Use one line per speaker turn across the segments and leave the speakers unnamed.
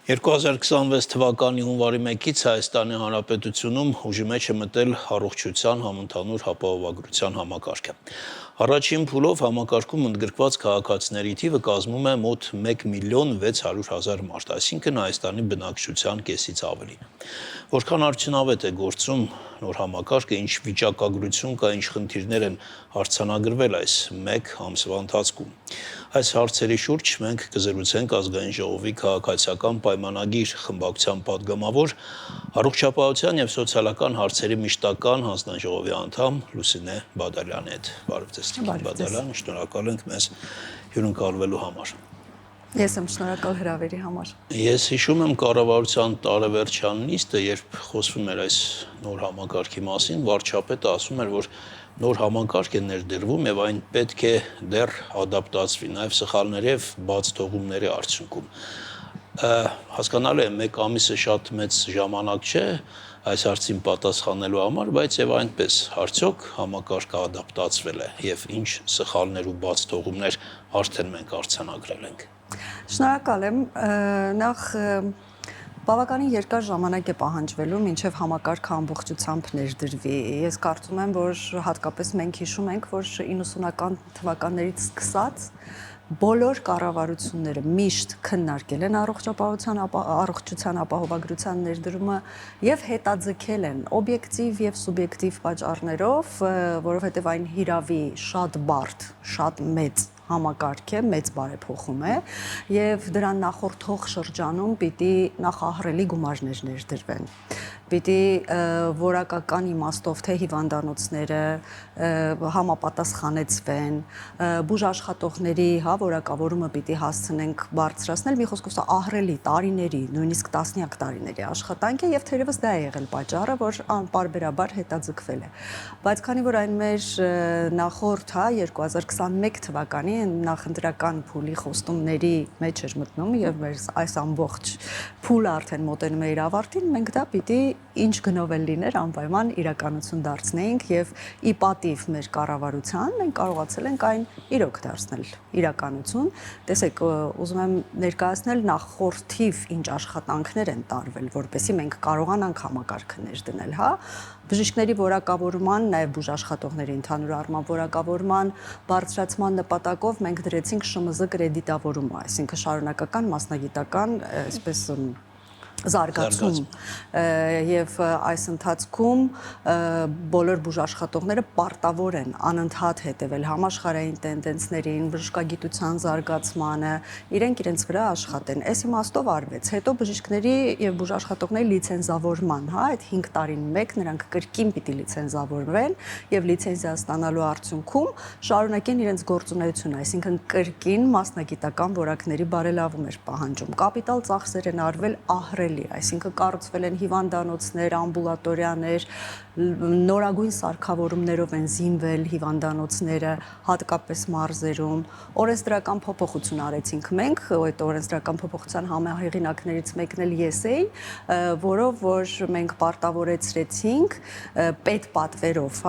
2026 թվականի հունվարի 1-ից Հայաստանի Հանրապետությունում ուժի մեջ է մտել առողջության համընդհանուր ապահովագրության համակարգը։ Առաջին փուլով համակարգում ընդգրկված քաղաքացիների թիվը կազմում է մոտ 1.600.000 մարդ, այսինքն Հայաստանի բնակչության կեսից ավելին։ Որքան արդյունավետ է գործում նոր համակարգը, ինչ վիճակագրություն կա, ինչ խնդիրներ են արձանագրվել այս մեկ ամսվա ընթացքում։ Այս հարցերի շուրջ մենք կզրուցենք Ազգային ժողովի քաղաքացիական պայմանագիր խմբակցության падգամավոր, առողջապահության եւ սոցիալական հարցերի մշտական հանձնաժողովի անդամ Լուսինե Բադալյանի հետ։ Բարև ձեզ, Բադալյան, շնորհակալ ենք մեզ հյուրընկալվելու համար։
Ես եմ շնորհակալ հրավերի համար։
Ես հիշում եմ կառավարության տարեվերջյան նիստը, երբ խոսվում էր այս նոր համակարգի մասին, վարչապետը ասում էր, որ նոր համակարգ է ներդրվում եւ այն պետք է դեռ ադապտացվի, նաեւ սխալների եւ բաց թողումների արդյունքում։ Հասկանալի է, մեկ ամիսը շատ մեծ ժամանակ չէ այս հարցին պատասխանելու համար, բայց եւ այնպես արդյոք համակարգը ադապտացվել է եւ ինչ սխալներ ու բաց թողումներ արդեն մենք արձանագրել ենք։
Շնորհակալ եմ, նախ բավականին երկար ժամանակ է պահանջվելու մինչև համակարգը ամբողջությամբ ներդրվի։ Ես կարծում եմ, որ հատկապես մենք հիշում ենք, որ 90-ական թվականներից սկսած բոլոր կառավարությունները միշտ քննարկել են առողջության ապահովագրության ներդրումը եւ հետաձգել են օբյեկտիվ եւ սուբյեկտիվ պատճառներով, որովհետեւ այն հիրավի շատ բարդ, շատ մեծ համակարգ է, մեծ բարեփոխում է եւ դրան նախորդող շրջանում պիտի նախահարելի գումարներ ներդրվեն։ Պիտի որակական իմաստով թե հիվանդանոցները համապատասխանեցվեն, բուժաշխատողների որակավորումը պիտի հասցնենք բարձրացնել, մի խոսքով սա ահռելի տարիների, նույնիսկ տասնյակ տարիների աշխատանք է եւ թերևս դա է եղել պատճառը, որ անպարբերաբար հետաձգվել է։ Բայց քանի որ այն մեր նախորդ 2021 թվականի նախընտրական փուլի խոստումների մեջ էր մտնում եւ մեր այս ամբողջ փուլը արդեն մոտենում է իր ավարտին, մենք դա պիտի ինչ գնով էլ լիներ անպայման իրականություն դարձնեինք եւ ի պատիվ մեր կառավարության մենք կարողացել ենք այն իրոք դարձնել իրականություն։ Տեսեք, ուզում եմ ներկայացնել նախորդիվ ինչ աշխատանքներ են տարվել, որպեսզի մենք կարողանանք համակարգը ներդնել, բժիշկների որակավորման, նաև բուժաշխատողների ընդհանուր առմամբ որակավորման բարձրացման նպատակով մենք դրեցինք ՇՄԶ կրեդիտավորումը, այսինքն շարունակական մասնագիտական, այսպես զարգացում եւ այս ընթացքում բոլոր բուժաշխատողները պարտավոր են անընդհատ հետևել համաշխարհային տենդենսներին, բժշկագիտության զարգացմանը, իրենց վրա աշխատեն։ Այս իմաստով արվեց։ Հետո բժիշկների եւ բուժաշխատողների լիցենզավորման, այդ 5 տարին մեկ նրանք կրկին պիտի լիցենզավորվեն եւ լիցենզիա ստանալու արդյունքում շարունակեն իրենց գործունեությունը, այսինքն կրկին մասնագիտական որակների բարելավում էր պահանջում։ Կապիտալ ծախսեր են արվել այսինքն կառուցվել են հիվանդանոցներ, ամբուլատորիաներ, նորագույն սարքավորումներով են զինվել հիվանդանոցները, հատկապես մարզերում։ Օրենսդրական փոփոխություն արեցինք մենք, այդ օրենսդրական փոփոխության համահեղինակներից մեկն էլ ես էի, որով որ մենք պարտավորեցրեցինք պետպատվերով,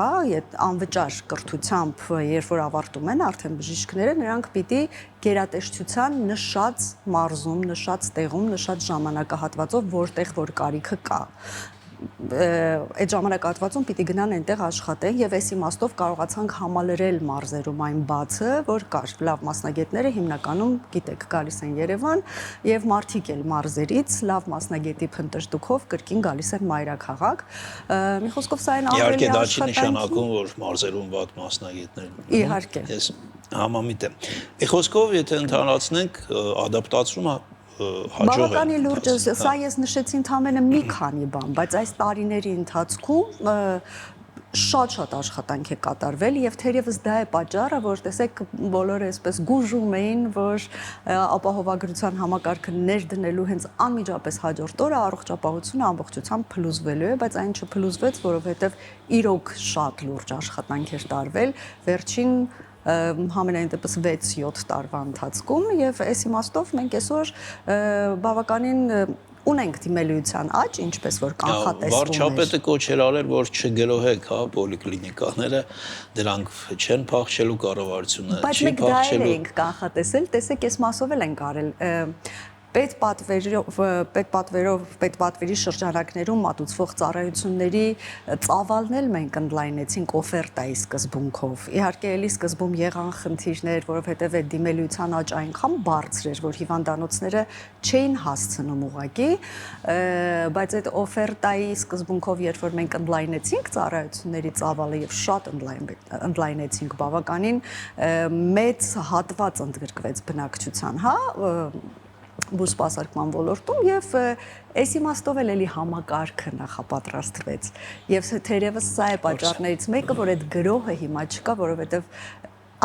անվճար կրթությամբ, երբ որ ավարտում են արդեն բժիշկները, նրանք պիտի գերատեսչության նշած մարզում, նշած տեղում, նշած ժամանակահատվածով, որտեղ որ կարիքը կա, այդ ժամանակահատվածում պիտի գնան այնտեղ աշխատեն եւ այս իմաստով կարողացանք համալրել մարզերում այն բացը, որ կար։ Լավ մասնագետները հիմնականում, գիտեք, գալիս են Երևան եւ մարդիկ էլ մարզերից լավ մասնագետի փնտրտուքով կրկին գալիս են մայրաքաղաք։ Մի խոսքով սա այն
ահռելի աշխատանք է։ Իհարկե դա չի նշանակում, որ մարզերում վատ մասնագետներ են։
Իհարկե։
Ես համամիտ եմ։ Մի խոսքով, եթե ընդհանրացնենք, ադապտացումը հաջող է։
Բավականին լուրջ է, սա ես նշեցի ընդամենը մի քանի բան, բայց այս տարիների ընթացքում շատ աշխատանք է կատարվել եւ թերևս դա է պատճառը, որ տեսեք բոլորը այսպես գուժում էին, որ ապահովագրության համակարգը ներդնելու հենց անմիջապես հաջորդ օրը առողջապահությունը ամբողջությամբ փլուզվելու է, բայց այն չփլուզվեց, որովհետեւ իրոք շատ լուրջ աշխատանք էր տարվել վերջին համենայն դեպս 6-7 տարվա ընթացքում եւ այս իմաստով մենք այսօր բավականին ունենք դիմելիության աճ, ինչպես որ կանխատեսվում էր։
Վարչապետը կոչեր արել, որ չգրոհեք, պոլիկլինիկաները, դրանք չեն փախչելու, կառավարությունը չի փախչելու։
Բայց մենք դա ենք կանխատեսել, տեսեք, այս մասով էլ ենք արել։ պետպատվերի շրջանակներում մատուցվող ծառայությունների ծավալն էլ մենք ընդլայնեցինք օֆերտայի սկզբունքով։ Իհարկե, էլի սկզբում եղան խնդիրներ, որովհետև այդ դիմելիության աճ այնքան բարձր էր, որ հիվանդանոցները չէին հասցնում ուղղակի, բայց այդ օֆերտայի սկզբունքով, երբ որ մենք ընդլայնեցինք ծառայությունների ծավալը եւ շատ ընդլայնեցինք բավականին, մեծ հատված ընդգրկվեց բնակչության, հա, բուժսպասարկման ոլորտում եւ այս իմաստով էլի համակարգը նախապատրաստվեց եւ թերևս սա է պատճառներից մեկը, որ այդ գրոհը հիմա չկա, որովհետեւ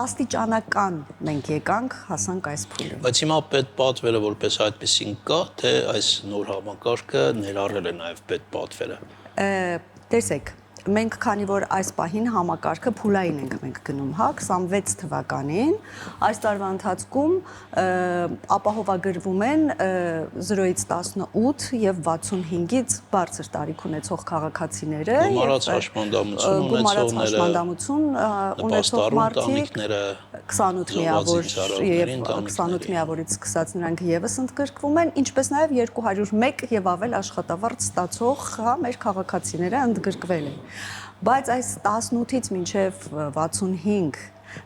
աստիճանական մենք եկանք, հասանք այս փուլին։
Բայց հիմա պետպատվերը որպես այդպեսին կա, թե այս նոր համակարգը ներառել է նաեւ պետպատվերը։
Տեսեք, մենք քանի որ այս պահին համակարգը փուլային ենք մենք գնում, հա, 26 թվականին, այս տարվա ընթացքում ապահովագրվում են 0-ից 18 եւ 65-ից բարձր տարիք ունեցող քաղաքացիները,
գումարած հաշմանդամություն
ունեցող մարդիկ, 28 միավորից սկսած նրանք եւս ընդգրկվում են, ինչպես նաեւ 201 եւ ավել աշխատավարձ ստացող, հա, մեր քաղաքացիները ընդգրկվել են։ Բայց այս 18-ից մինչև 65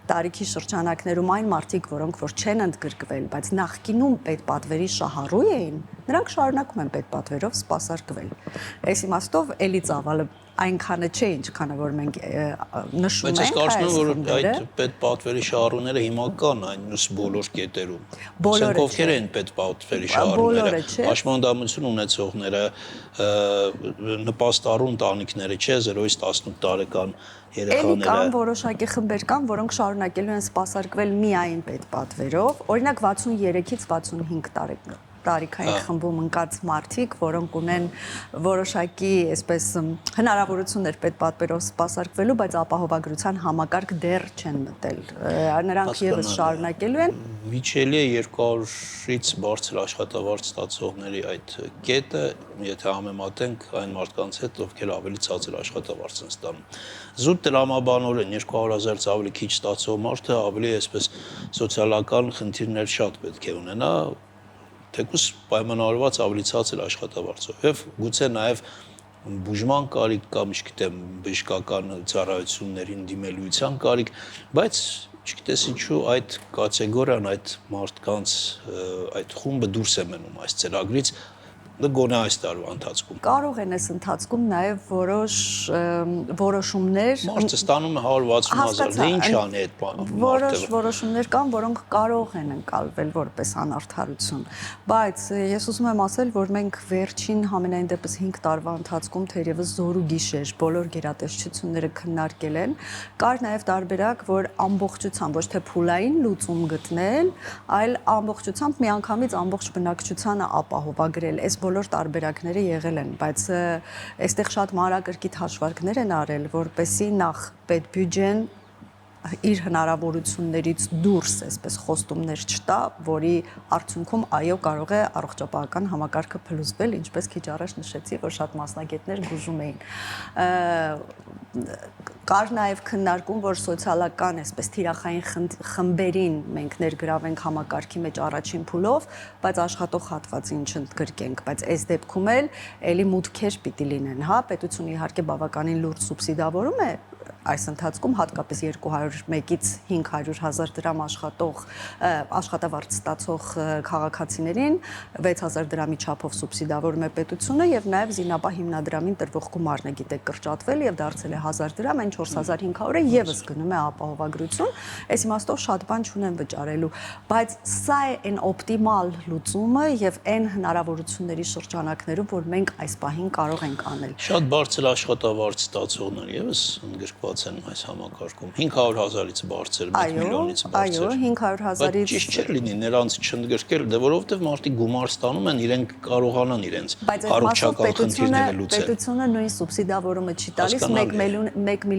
տարիքի շրջանակներում այն մարդիկ, որոնք որ չեն ընդգրկվել, բայց նախկինում պետպատվերի շահառու էին, նրանք շարունակում են պետպատվերով սպասարկվել։ Այս իմաստով էլի ծավալը այնքանը չէ, ինչքանը որ մենք նշում ենք։
Բայց ես կարծում եմ, որ այդ պետպատվերի շահառուները հիմա կան այն մյուս բոլոր կետերում։ Ասենք ովքեր են պետպատվերի շահառուները, հաշմանդամություն ունեցողները, նպաստառու ընտանիքները, չէ, 0-ից 18 տարեկան երեխաները։
Էլի կան որոշակի խմբեր կան, որոնք շարունակելու են սպասարկվել միայն պետպատվերով, օրինակ 63-ից 65 տարիքային խմբում ընկած մարդիկ, որոնք ունեն որոշակի, այսպես, հնարավորություններ պետպատվերով սպասարկվելու, բայց ապահովագրության համակարգ դեռ չեն մտել։ Նրանք եւս շարունակելու են։
Միջելի է 200-ից բարձր աշխատավարձ ստացողների այդ կետը, եթե համեմատենք այն մարդկանց հետ, ովքեր ավելի ցածր աշխատավարձ են ստանում։ Զուտ տրամաբանորեն 200,000-ից ավելի քիչ ստացող մարդը ավելի այսպես սոցիալական խնդիրներ շատ պետք է ունենա, թեկուզ պայմանավորված ավելի ցածր աշխատավարձով եւ գուցե նաեւ բուժման կարիք կամ, չգիտեմ, բժշկական ծառայություններին դիմելիության կարիք, բայց չգիտես ինչու այդ կատեգորիան, այդ մարդկանց այդ խումբը դուրս է մնում այս ծրագրից գոնե այս տարվա ընթացքում։
Կարող են այս ընթացքում նաև որոշ որոշումներ
Մարդը ստանում է 160,000, դե ինչ անի այդ մարդը։
Որոշ որոշումներ կան, որոնք կարող են ընկալվել որպես անարդարություն, բայց ես ուզում եմ ասել, որ մենք վերջին համենայն դեպս 5 տարվա ընթացքում թերևս զոր ու գիշեր բոլոր գերատեսչությունները քննարկել են, կար նաև տարբերակ, որ ամբողջությամբ ոչ թե փուլային լուծում գտնել, այլ ամբողջությամբ միանգամից ամբողջ բնակչությանը ապահովագրել։ Այս բոլոր տարբերակները եղել են, բայց այստեղ շատ մանրակրկիտ հաշվարկներ են արել, որպեսզի նախ պետբյուջեն իր հնարավորություններից դուրս այսպես խոստումներ չտա, որի արդյունքում այո կարող է առողջապահական համակարգը փլուզվել, ինչպես քիչ առաջ նշեցի, որ շատ մասնագետներ բուժում էին։ Կար նաև քննարկում, որ սոցիալական այսպես թիրախային խմբերին մենք ներգրավենք համակարգի մեջ առաջին փուլով, բայց աշխատող հատվածին չընդգրկենք, բայց այս դեպքում էլ էլի մուտքեր պիտի լինեն, հա, պետությունը իհարկե բավականին լուրջ սուբսիդավորում է այս ընթացքում հատկապես 201-ից 500,000 դրամ աշխատավարձ ստացող քաղաքացիներին 6,000 դրամի չափով սուբսիդավորում է պետությունը եւ նաեւ զինապահ հիմնադրամին տրվող գումարն է գիտեք կրճատվել եւ դարձել է 1,000 դրամ, այն 4,500-ը եւս գնում է ապահովագրություն, այս իմաստով շատ բան չունեն վճարելու, բայց սա է այն օպտիմալ լուծումը եւ այն հնարավորությունների շրջանակներում, որ մենք այս պահին կարող ենք անել։
Շատ բարձր աշխատավարձ ստացողներ եւս ընդգրկված են այս համակարգում 500,000-ից բարձր, 1 միլիոնից բարձր։
Այո, 500,000-ից
ճիշտ չէ լինի նրանց չընդգրկել, դե որովհետեւ մարդիկ գումար ստանում են, իրենք կարողանան իրենց առողջական խնդիրները լուծել։
Պետությունը նույն սուբսիդավորումը չի տալիս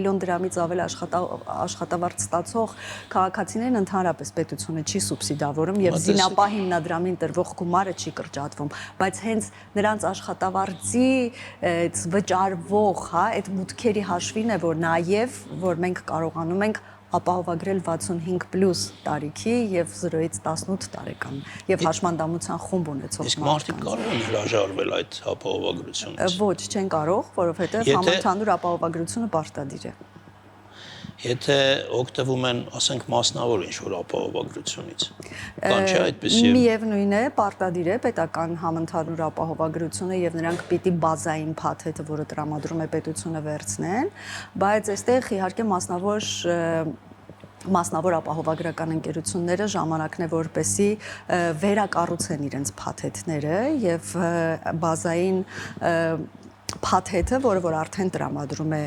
1 միլիոն դրամից ավել աշխատավարձ ստացող քաղաքացիներին ընդհանրապես պետությունը չի սուբսիդավորում եւ զինապահ հիմնադրամին տրվող գումարը չի կրճատվում, բայց հենց նրանց աշխատավարձի վճարվող, հա, այդ մուտքերի հաշվին է, որ նաեւ որ մենք կարողանում ենք ապահովագրել 65+ տարիքի եւ 0-ից 18 տարեկան եւ հաշմանդամության խումբ ունեցող
Իսկ մարդիկ կարող են հրաժարվել այդ ապահովագրությունից։
Ոչ, չեն կարող, որովհետեւ համընդհանուր ապահովագրությունը պարտադիր է։
Եթե օգտվում են, ասենք, մասնավոր ինչ-որ ապահովագրությունից, կան չէ այդպիսի։
Միևնույն է, պարտադիր է պետական համընդհանուր ապահովագրությունը եւ նրանք պիտի բազային փաթեթը, որը տրամադրում է պետությունը, վերցնեն, բայց այստեղ իհարկե մասնավոր ապահովագրական ընկերությունները ժամանակն է որպեսի վերակառուցեն իրենց փաթեթները եւ բազային փաթեթը, որը արդեն տրամադրում է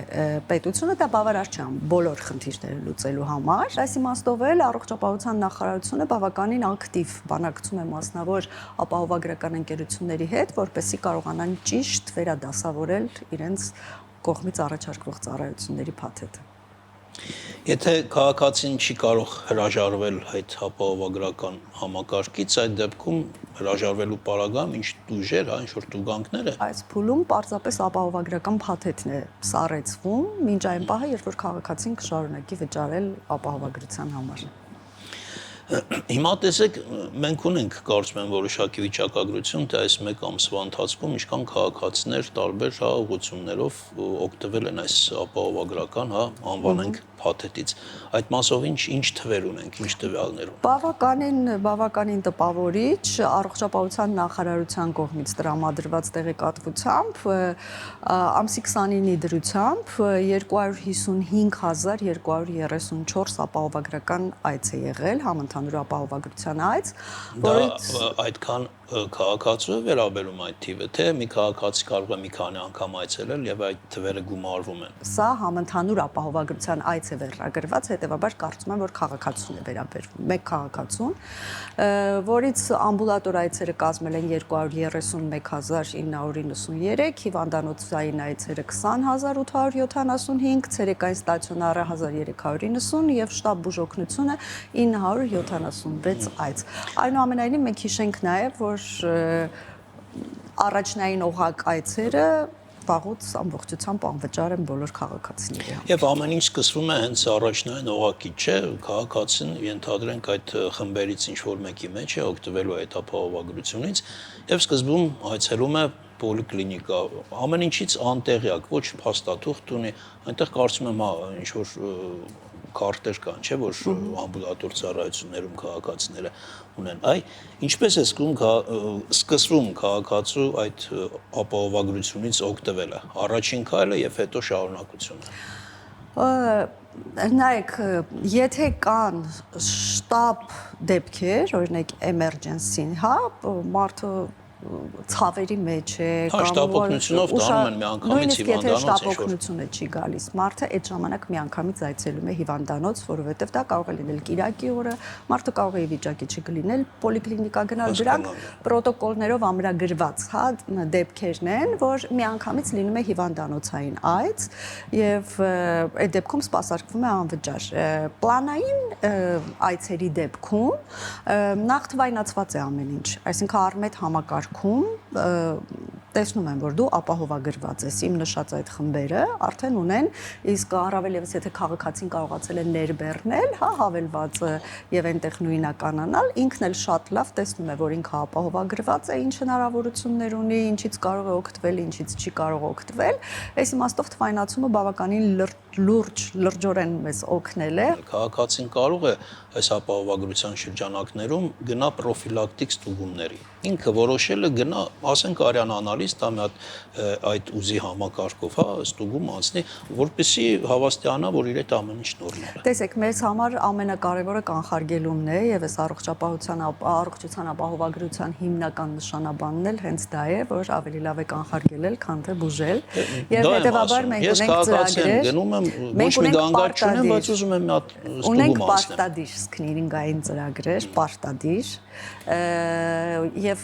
պետությունը, դա բավարար չէ բոլոր խնդիրները լուծելու համար։ Այս իմաստով էլ առողջապահության նախարարությունը բավականին ակտիվ բանակցում է մասնավոր ապահովագրական ընկերությունների հետ, որպեսզի կարողանան ճիշտ վերադասավորել իրենց կողմից առաջարկվող ծառայությունների փաթեթը։
Եթե քաղաքացին չի կարող հրաժարվել այդ ապահովագրական համակարգից, այդ դեպքում հրաժարվելու պարագայում ինչ տույժեր, ինչ-որ տուգանքներ է։
Այս փուլում պարզապես ապահովագրական փաթեթն է սառեցվում, մինչ այն պահը, երբ որ քաղաքացին կշարունակի վճարել ապահովագրության համար։
Հիմա տեսեք, մենք ունենք, կարծում եմ, որոշակի վիճակագրություն, թե այս մեկ ամսվա ընթացքում ինչքան քաղաքացիներ տարբեր ուղղություններով օգտվել են այս ապահովագրական, անվանենք փաթեթից։ Այդ մասով ինչ թվեր ունենք, ինչ տվյալներ ունենք։
Բավականին տպավորիչ առողջապահության նախարարության կողմից տրամադրված տեղեկատվությամբ ամսի 29-ի դրությամբ 255,234 ապահովագրական այց է եղել, համընդհանուր ապահովագրության այց,
որից այդքան քաղաքացու է վերաբերում այդ թիվը, թե մի քաղաքացի կարող է մի քանի անգամ այցելել եւ այդ թվերը գումարվում են։
Սա համընդհանուր ապահովագրության այց է վերագրված, հետեւաբար կարծում եմ, որ քաղաքացուն է վերաբերվում, մեկ քաղաքացուն, որից ամբուլատոր այցերը կազմել են 231,993, հիվանդանոցային այցերը 20,875, ցերեկային ստացիոնարը 1,390 եւ շտաբ բուժօգնությունը 976 այց։ Այնուամենայնիվ մենք հիշենք նաեւ, որ առաջնային օղակ այցերը վաղուց ամբողջությամբ անվճար են բոլոր քաղաքացիների համար։
Եվ ամեն ինչ սկսվում է հենց առաջնային օղակից, չէ՞, քաղաքացին ենթադրենք այդ խմբերից ինչ-որ մեկի մեջ է օգտվելու այդ ապահովագրությունից եւ սկզբում այցելում է պոլիկլինիկա, ամեն ինչից անտեղյակ, ոչ փաստաթուղթ ունի, այնտեղ կարծում եմ, ինչ-որ քարտեր կան, չէ՞, որ ամբուլատոր ծառայություններում քաղաքացիները ունեն։ Ինչպես է սկսվում քաղաքացու այդ ապահովագրությունից օգտվելը, առաջին քայլը եւ հետո շարունակությունը։
Նայեք, եթե կան շտաբ դեպքեր, օրինակ emergency, մարդը ցավերի մեջ է,
շտաբ օգնությունով տանում են միանգամից հիվանդանոց,
եթե շտաբ օգնությունը չի գալիս, մարդը այդ ժամանակ միանգամից այցելում է հիվանդանոց, որովհետև դա կարող է լինել կիրակի օրը, մարդը կարող է վիճակի չլինել, պոլիկլինիկա գնալ, դրանք պրոտոկոլներով ամրագրված, դեպքերն են, որ միանգամից լինում է հիվանդանոցային այց եւ այդ դեպքում սպասարկվում է անվճար։ Պլանային այցերի դեպքում նախ թվայնացված է ամեն ինչ, այսինքն առմետ համակարգ տեսնում են, որ դու ապահովագրված ես, իմ նշած այդ խմբերը արդեն ունեն, իսկ առավել եւս եթե քաղաքացին կարողացել է ներբեռնել, հավելվածը եւ այնտեղ նույնականանալ, ինքն էլ շատ լավ տեսնում է, որ ինքը ապահովագրված է, ինչ հնարավորություններ ունի, ինչից կարող է օգտվել, ինչից չի կարող օգտվել, այս իմաստով թվայնացումը բավականին լրջորեն մեզ օգնել է։
Քաղաքացին կարող է այս ապահովագրության շրջանակներում գնա պրոֆիլակտիկ ստուգումների։ Ինքը որոշել է գնա, ասենք արյան անալիզ տա մի հատ այդ ուզի համակարգով, ստուգում անցնի, որպեսզի հավաստիանա, որ իր այդ ամեն ինչ նորմալ է։
Տեսեք, մեզ համար ամենակարևորը կանխարգելումն է եւ այս առողջության ապահովագրության հիմնական նշանաբանն էլ հենց դա է, որ ավելի լավ է կանխարգելել, քան թե բուժել։ Եվ հետեւաբար մենք ունենք ծրագրեր,
գնում եմ ոչ մի գանգատ չունեմ, բայց ուզում եմ մի հատ ստուգում անցնել։
Ունենք պարտադիր սկրինինգային ծրագրեր, պարտադիր եւ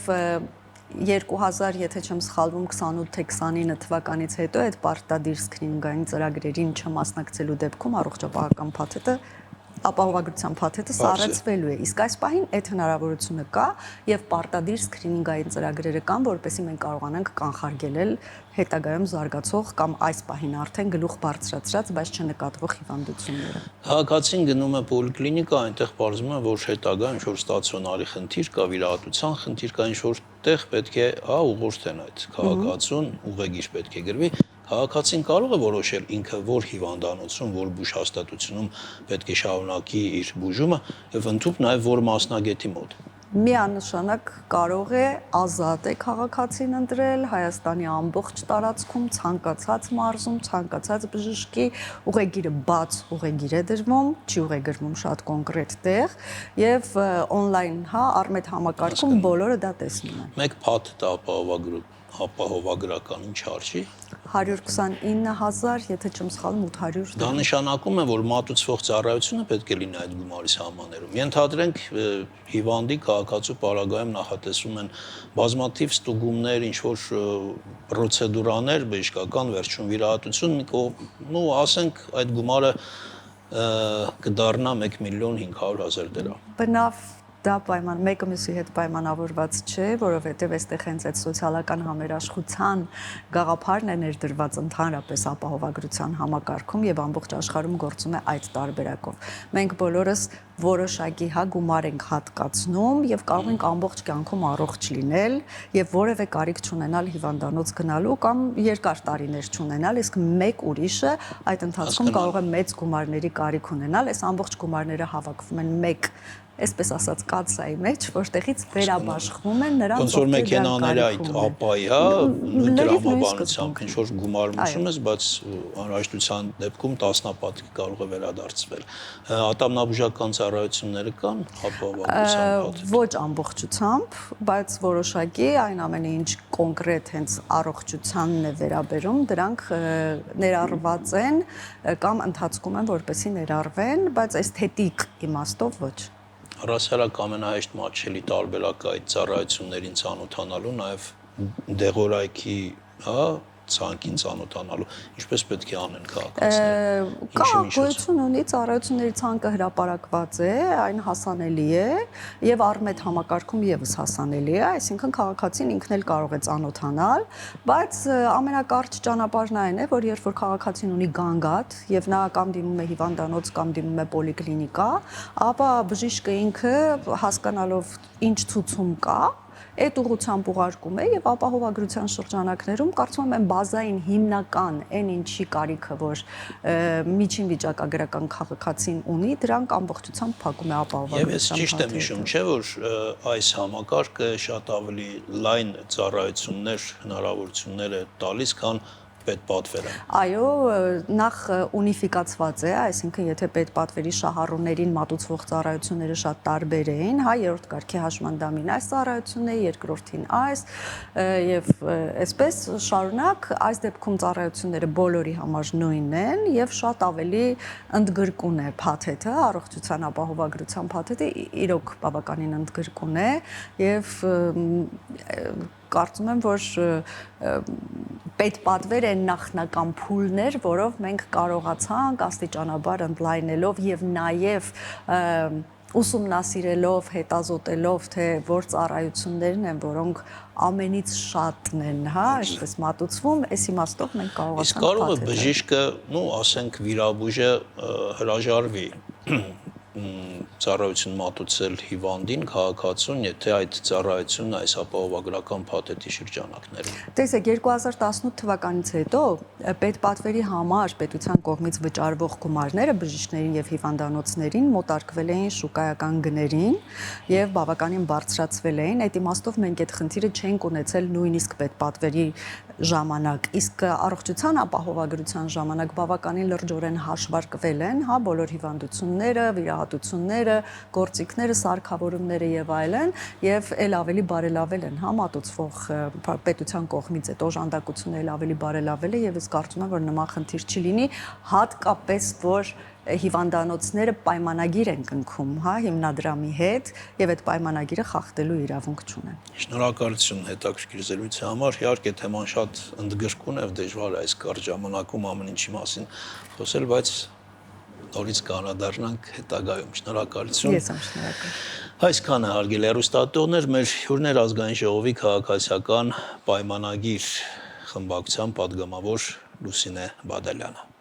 2000, եթե չեմ սխալվում, 28 թե 29 թվականից հետո այդ պարտադիր սկրինինգային ծրագրերին չմասնակցելու դեպքում առողջապահական փաթեթը ապահովագրության փաթեթը սառեցվելու է։ Իսկ այս պահին այդ հնարավորությունը կա եւ պարտադիր սկրինինգային ծրագրերը կան, որպեսզի մենք կարողանանք կանխարգելել հետագայում զարգացող կամ այս պահին արդեն գլուխ բարձրացրած, բայց չնկատվող հիվանդությունները։
Քաղաքացին գնում է պոլիկլինիկա, այնտեղ պարզվում է, որ հետագա ինչ-որ ստացիոնարի խնդիր կա, վիրահատության խնդիր կա, ինչ-որ տեղ պետք է ուղղորդեն այդ քաղաքացուն, ուղեգիր պետք է գրվի։ Քաղաքացին կարող է որոշել ինքը որ հիվանդանոցում, որ բուժհաստատությունում պետք է շարունակի իր բուժումը եւ ընդհանուր նաեւ որ մասնագետի մոտ։
Միանշանակ կարող է ազատ է քաղաքացին ընտրել Հայաստանի ամբողջ տարածքում ցանկացած մարզում, ցանկացած բժշկի ուղեգիրը բաց ուղեգիր է դրվում, չի ուղեգրվում շատ կոնկրետ տեղ եւ on-line, Արմետ համակարգում բոլորը դա տեսնում են։
Մեկ փաթեթ ապահովագրականին չարժի
129,000, եթե չեմ սխալվում, 800
Դա նշանակում է, որ մատուցվող ծառայությունը պետք է լինի այդ գումարի սահմաններում։ Ենթադրենք հիվանդի քաղաքացու պարագայում նախատեսվում են բազմաթիվ ստուգումներ, ինչ-որ պրոցեդուրաներ, բժշկական վերջում վիրահատություն, ասենք այդ գումարը կդառնա 1,500,000 դրամ։
Բնավ դա մեկը մյուսի հետ պայմանավորված չէ, որովհետև այստեղ հենց այդ սոցիալական համերաշխության գաղափարն է ներդրված ընդհանրապես ապահովագրության համակարգում եւ ամբողջ աշխարհում գործում է այդ տարբերակով։ Մենք բոլորս որոշակի գումար ենք հատկացնում եւ կարող ենք ամբողջ կյանքում առողջ լինել եւ որևէ կարիք չունենալ հիվանդանոց գնալու կամ երկար տարիներ չունենալ, իսկ մեկ ուրիշը այդ ընթացքում կարող է մեծ գումարների կարիք ունենալ, այս ամբողջ գումարները հավաքվում են մեկ այսպես ասած կացայի մեջ, որտեղից վերաբաշխվում են նրանց,
ոնց որ մեքենաները այդ ապայի, դրամաբանությամբ ինչ որ գումար մուշում ես, բայց անհրաժեշտության դեպքում տասնապատիկ կարող է վերադարձվել։ Ատամնաբուժական ծառայությունները կան ապահովագրության փաթեթ։
Ոչ ամբողջությամբ, բայց որոշակի այն ամենը ինչ կոնկրետ հենց առողջությանն է վերաբերում, դրանք ներառված են կամ ընթացքում են, որպեսզի ներառվեն, բայց էսթետիկ իմաստով ոչ։
Առասարակ ամենահեշտ մատչելի տարբերակը այդ ծառայություններին ծանոթանալու, նաև դեղորայքի, ցանկին ծանոթանալու, ինչպես պետք է անեն քաղաքացիները։
Կա գոյություն ունի ծառայությունների ցանկը հրապարակված է, այն հասանելի է եւ Արմետ համակարգում եւս հասանելի է, այսինքն քաղաքացին ինքն էլ կարող է ծանոթանալ, բայց ամենակարճ ճանապարհն այն է, որ երբ որ քաղաքացին ունի գանգատ եւ նա կամ դիմում է հիվանդանոց կամ դիմում է պոլիկլինիկա, ապա բժիշկը ինքը հասկանալով ինչ ցուցում կա, այդ ուղղությամբ ուղարկում է եւ ապահովագրության շրջանակներում կարծում եմ այն բազային հիմնական այն ինչի կարիքը որ միջին վիճակագրական քաղաքացին ունի դրանք ամբողջությամբ փակում է ապահովագրության։
Եվ ես ճիշտ եմ հիշում, չէ՞ որ այս համակարգը շատ ավելի լայն ծառայություններ, հնարավորություններ է տալիս, քան պետպատվերը։
Այո, նախ ունիֆիկացված է, այսինքն եթե պետպատվերի շահառուներին մատուցվող ծառայությունները շատ տարբեր էին, երրորդ կարգի հաշմանդամին այս ծառայությունն է, երկրորդին այս եւ այսպես շարունակ, այս դեպքում ծառայությունները բոլորի համար նույնն են եւ շատ ավելի ընդգրկուն է փաթեթը, առողջության ապահովագրության փաթեթը իրոք բավականին ընդգրկուն է եւ կարծում եմ, որ պետպատվեր են նախնական փուլներ, որով մենք կարողացանք աստիճանաբար ընդլայնելով եւ նաեւ ուսումնասիրելով, հետազոտելով, թե որ ծառայություններն են, որոնք ամենից շատն են, այսպես մատուցվում, այս իմաստով մենք կարողացանք։
Իսկ կարող է բժիշկը, ասենք վիրաբույժը հրաժարվի ծառայություն մատուցել հիվանդին, քաղաքացուն, եթե այդ ծառայությունն այս ապահովագրական փաթեթի շրջանակներում։
Տեսեք, 2018 թվականից հետո պետպատվերի համար պետության կողմից վճարվող գումարները բժիշկներին եւ հիվանդանոցներին մոտարկվել էին շուկայական գներին եւ բավականին բարձրացվել էին։ Այդ իմաստով մենք այդ խնդիրը չենք ունեցել նույնիսկ պետպատվերի ժամանակ, իսկ առողջության ապահովագրության ժամանակ բավականին լրջորեն հաշվարկվել են, բոլոր հիվանդությունները, վիրահատությունները, գործիքները, սարքավորումները եւ այլն, եւ ել ավելի բարելավել են, մատուցվող պետության կողմից այդ օժանդակությունը ել ավելի բարելավել է եւ ես կարծում եմ, որ նման խնդիր չլինի, հատկապես որ հիվանդանոցները պայմանագիր են կնքում, հիմնադրամի հետ եւ այդ պայմանագիրը խախտելու իրավունք չունեն։
Շնորհակալություն հետաքրքիր զրույցի համար, իհարկե թեման շատ ընդգրկուն է, դժվար է այս կարճ ժամանակում ամեն ինչի մասին խոսել, բայց նորից կանադառնանք հետագայում։ Շնորհակալություն։
Ես եմ շնորհակալ։
Այսքանը հարգելի հեռուստատողներ, մեր հյուրներ ազգային ժողովի քաղաքացիական պայմանագիր խմբակցության падգամավոր Լուսինե Բադալյանը։